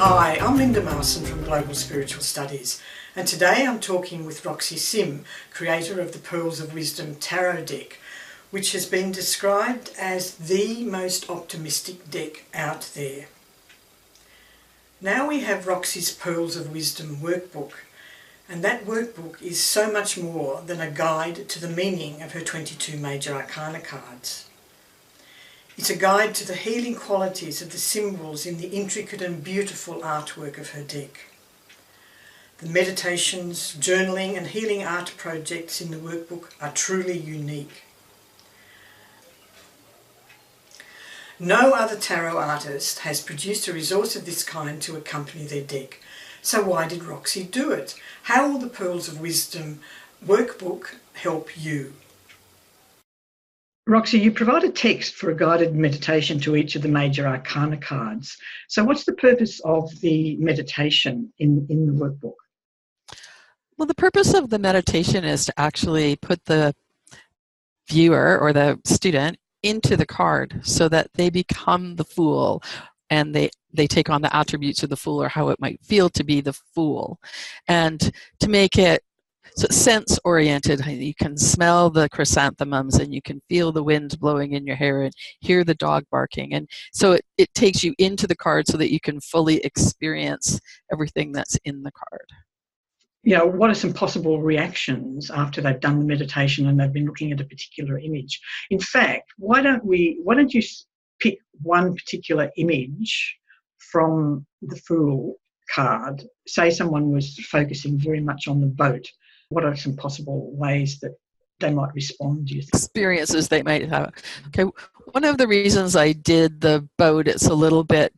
Hi, I'm Linda Marson from Global Spiritual Studies, and today I'm talking with Roxy Sim, creator of the Pearls of Wisdom Tarot deck, which has been described as the most optimistic deck out there. Now we have Roxy's Pearls of Wisdom workbook, and that workbook is so much more than a guide to the meaning of her 22 major arcana cards. It's a guide to the healing qualities of the symbols in the intricate and beautiful artwork of her deck. The meditations, journaling and healing art projects in the workbook are truly unique. No other tarot artist has produced a resource of this kind to accompany their deck. So why did Roxy do it? How will the Pearls of Wisdom workbook help you? Roxy, you provide a text for a guided meditation to each of the major arcana cards. So what's the purpose of the meditation in the workbook? Well, the purpose of the meditation is to actually put the viewer or the student into the card so that they become the fool and they take on the attributes of the fool or how it might feel to be the fool. And to make it so sense-oriented, you can smell the chrysanthemums and you can feel the wind blowing in your hair and hear the dog barking. And so it takes you into the card so that you can fully experience everything that's in the card. You know, what are some possible reactions after they've done the meditation and they've been looking at a particular image? In fact, why don't you pick one particular image from the Fool card? Say someone was focusing very much on the boat. What are some possible ways that they might respond, do you think? Experiences they might have. Okay, one of the reasons I did the boat, it's a little bit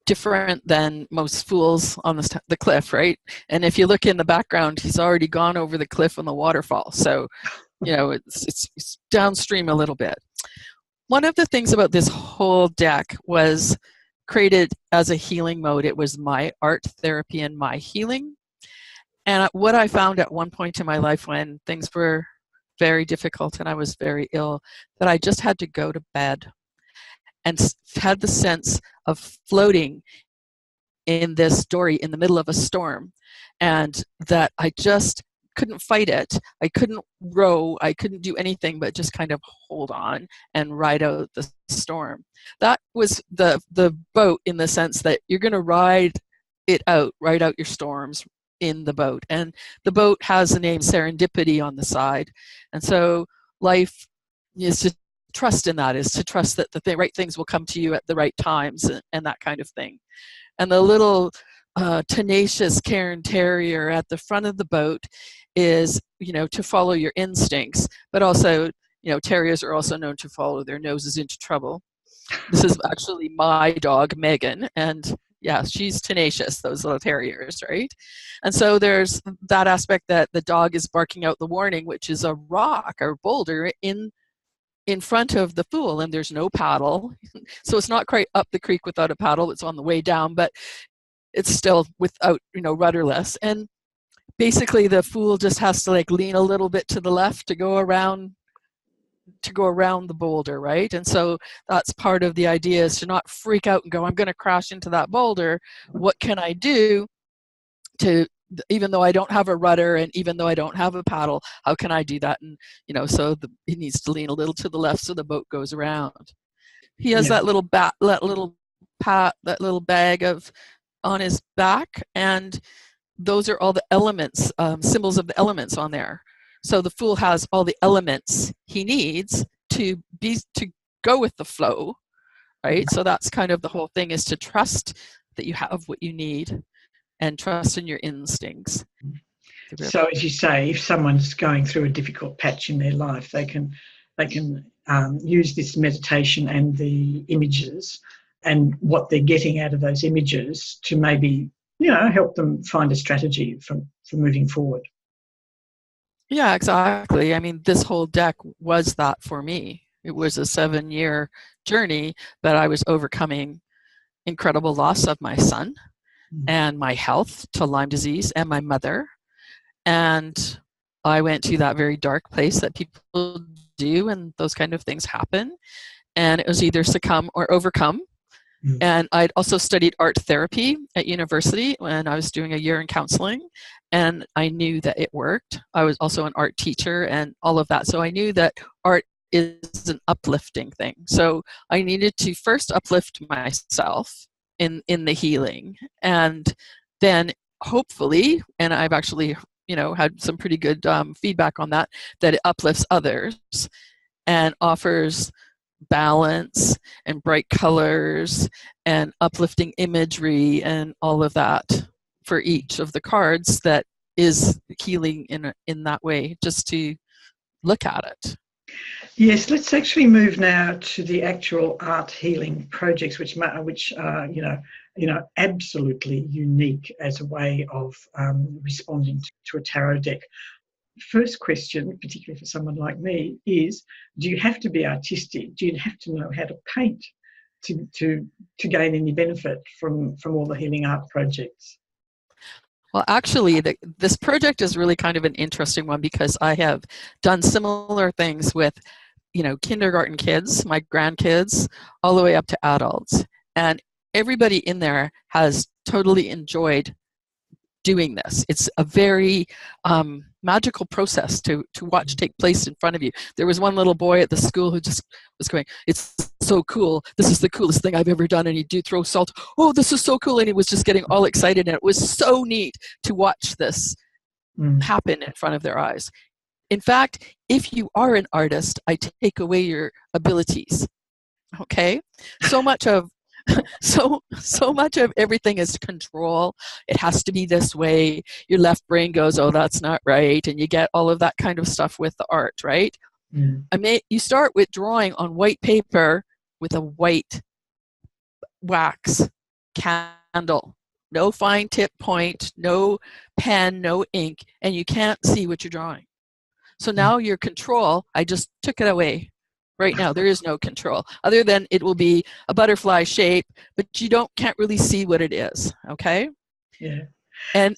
different than most fools on the cliff, right? And if you look in the background, he's already gone over the cliff on the waterfall. So, you know, it's downstream a little bit. One of the things about this whole deck was created as a healing mode. It was my art therapy and my healing. And what I found at one point in my life when things were very difficult and I was very ill, that I just had to go to bed and had the sense of floating in this dory in the middle of a storm, and that I just couldn't fight it. I couldn't row. I couldn't do anything but just kind of hold on and ride out the storm. That was the boat, in the sense that you're going to ride out your storms in the boat. And the boat has the name Serendipity on the side. And so life is to trust in that, is to trust that the right things will come to you at the right times and that kind of thing. And the little tenacious Cairn Terrier at the front of the boat is, you know, to follow your instincts, but also, you know, terriers are also known to follow their noses into trouble. This is actually my dog, Megan, and yeah, she's tenacious, those little terriers, right? And so there's that aspect that the dog is barking out the warning, which is a rock or boulder in front of the Fool, and there's no paddle. So it's not quite up the creek without a paddle, it's on the way down, but it's still without, you know, rudderless. And basically the Fool just has to like lean a little bit to the left to go around the boulder, right? And so that's part of the idea, is to not freak out and go, I'm going to crash into that boulder. What can I do to, even though I don't have a rudder and even though I don't have a paddle, how can I do that? And, you know, so he needs to lean a little to the left so the boat goes around. He has that little bag on his back, and those are all the elements, symbols of the elements on there. So the Fool has all the elements he needs to go with the flow, right? So that's kind of the whole thing, is to trust that you have what you need and trust in your instincts. So as you say, if someone's going through a difficult patch in their life, they can use this meditation and the images and what they're getting out of those images to maybe, you know, help them find a strategy for moving forward. Yeah, exactly. I mean, this whole deck was that for me. It was a 7-year journey that I was overcoming incredible loss of my son and my health to Lyme disease and my mother. And I went to that very dark place that people do, and those kind of things happen. And it was either succumb or overcome. And I'd also studied art therapy at university when I was doing a year in counseling, and I knew that it worked. I was also an art teacher and all of that. So I knew that art is an uplifting thing. So I needed to first uplift myself in the healing, and then hopefully, and I've actually, had some pretty good feedback on that, that it uplifts others and offers balance and bright colors and uplifting imagery and all of that for each of the cards that is healing in that way, just to look at it. Yes, let's actually move now to the actual art healing projects, which are absolutely unique as a way of responding to a tarot deck. First question, particularly for someone like me, is: do you have to be artistic? Do you have to know how to paint to gain any benefit from all the healing art projects? Well, actually, this project is really kind of an interesting one, because I have done similar things with, kindergarten kids, my grandkids, all the way up to adults. And everybody in there has totally enjoyed doing this. It's a very magical process to watch take place in front of you. There was one little boy at the school who just was going, "It's so cool. This is the coolest thing I've ever done." And he'd throw salt. "Oh, this is so cool." And he was just getting all excited. And it was so neat to watch this happen in front of their eyes. In fact, if you are an artist, I take away your abilities. Okay? So much of much of everything is control. It has to be this way. Your left brain goes, "Oh, that's not right," and you get all of that kind of stuff with the art, right? You start with drawing on white paper with a white wax candle, no fine tip point, no pen, no ink, and you can't see what you're drawing. So now your control, I just took it away. Right now, there is no control, other than it will be a butterfly shape, but you can't really see what it is, okay? Yeah. And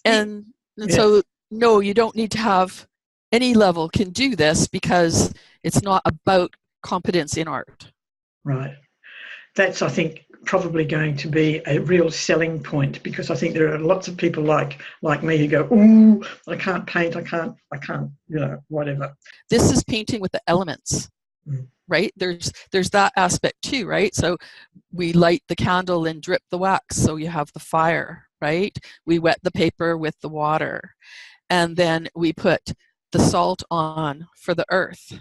so, no, you don't need to have any level can do this, because it's not about competence in art. Right. That's, I think, probably going to be a real selling point, because I think there are lots of people like me who go, "Ooh, I can't paint, I can't, whatever." This is painting with the elements. Right? There's that aspect too, right? So we light the candle and drip the wax, so you have the fire, right? We wet the paper with the water, and then we put the salt on for the earth,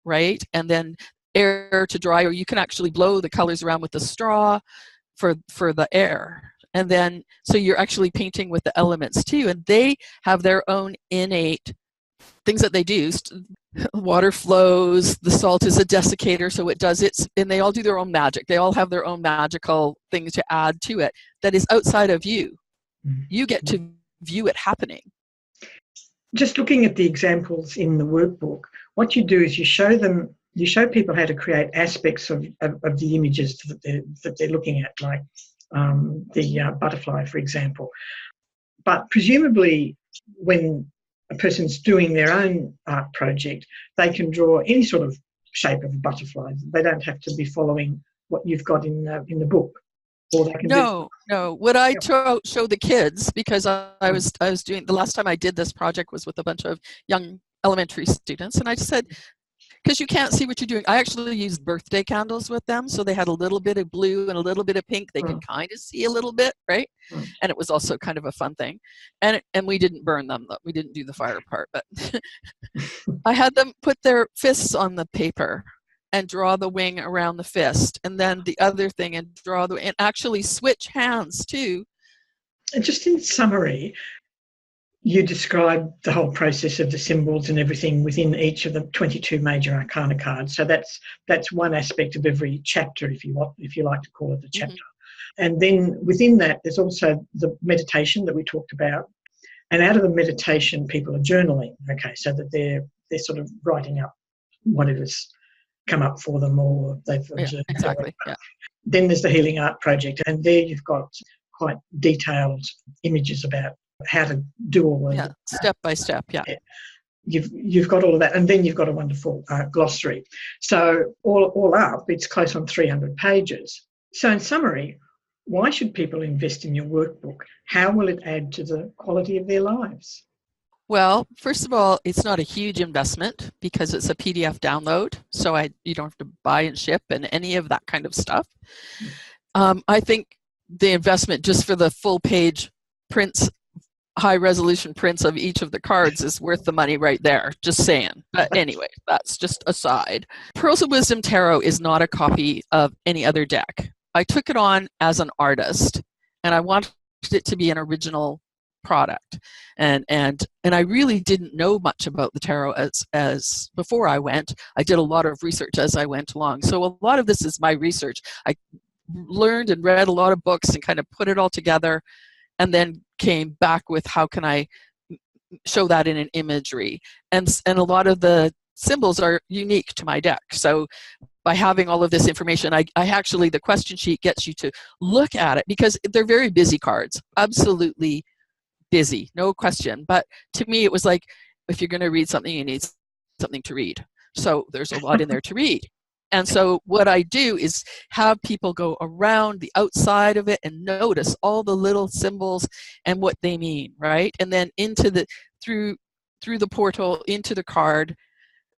right? And then air to dry, or you can actually blow the colors around with the straw for the air. And then, so you're actually painting with the elements too, and they have their own innate things that they do. Water flows, the salt is a desiccator, so it does it, and they all do their own magic. They all have their own magical things to add to it that is outside of you. You get to view it happening. Just looking at the examples in the workbook, what you do is you show people how to create aspects of the images that they're looking at, like the butterfly, for example. But presumably, when a person's doing their own art project, they can draw any sort of shape of a butterfly. They don't have to be following what you've got in the book. Or they can No. What I show the kids, because I was doing, the last time I did this project was with a bunch of young elementary students, and I just said, because you can't see what you're doing. I actually used birthday candles with them, so they had a little bit of blue and a little bit of pink. They could kind of see a little bit, right? And it was also kind of a fun thing. And we didn't burn them. We didn't do the fire part, but I had them put their fists on the paper and draw the wing around the fist, and then the other thing, and draw and actually switch hands too. And just in summary, you describe the whole process of the symbols and everything within each of the 22 major arcana cards. So that's one aspect of every chapter, if you like to call it a chapter. And then within that, there's also the meditation that we talked about. And out of the meditation, people are journaling, okay, so that they're sort of writing up whatever's come up for them, or they've observed. Exactly. Yeah. Then there's the healing art project, and there you've got quite detailed images about how to do all that. Step by step. Yeah. You've got all of that, and then you've got a wonderful glossary. So all up, it's close on 300 pages. So in summary, why should people invest in your workbook? How will it add to the quality of their lives? Well, first of all, it's not a huge investment because it's a PDF download, so you don't have to buy and ship and any of that kind of stuff. I think the investment just for the full page prints, high resolution prints of each of the cards is worth the money right there, just saying. But anyway, that's just aside. Pearls of Wisdom Tarot is not a copy of any other deck. I took it on as an artist and I wanted it to be an original product, and I really didn't know much about the tarot as before I went. I did a lot of research as I went along, so a lot of this is my research. I learned and read a lot of books and kind of put it all together, and then came back with how can I show that in an imagery, and a lot of the symbols are unique to my deck. So by having all of this information, I actually, the question sheet gets you to look at it because they're very busy cards, absolutely busy, no question. But to me, it was like, if you're going to read something, you need something to read. So there's a lot in there to read. And so what I do is have people go around the outside of it and notice all the little symbols and what they mean, right? And then into the through the portal into the card.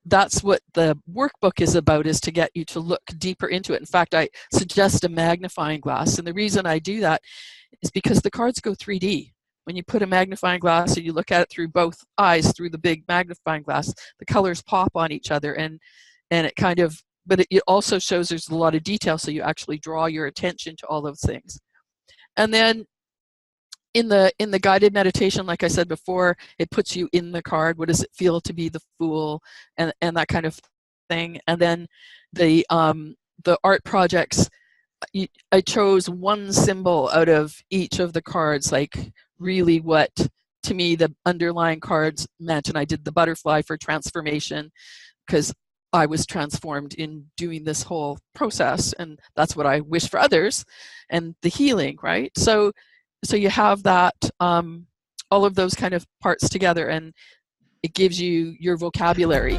That's what the workbook is about, is to get you to look deeper into it. In fact, I suggest a magnifying glass. And the reason I do that is because the cards go 3D. When you put a magnifying glass and you look at it through both eyes, through the big magnifying glass, the colors pop on each other, and it kind of, but it also shows there's a lot of detail, so you actually draw your attention to all those things. And then in the guided meditation, like I said before, it puts you in the card. What does it feel to be the Fool, and that kind of thing. And then the art projects, I chose one symbol out of each of the cards, like really what to me the underlying cards meant. And I did the butterfly for transformation because I was transformed in doing this whole process, and that's what I wish for others, and the healing, right? So you have that, all of those kind of parts together, and it gives you your vocabulary.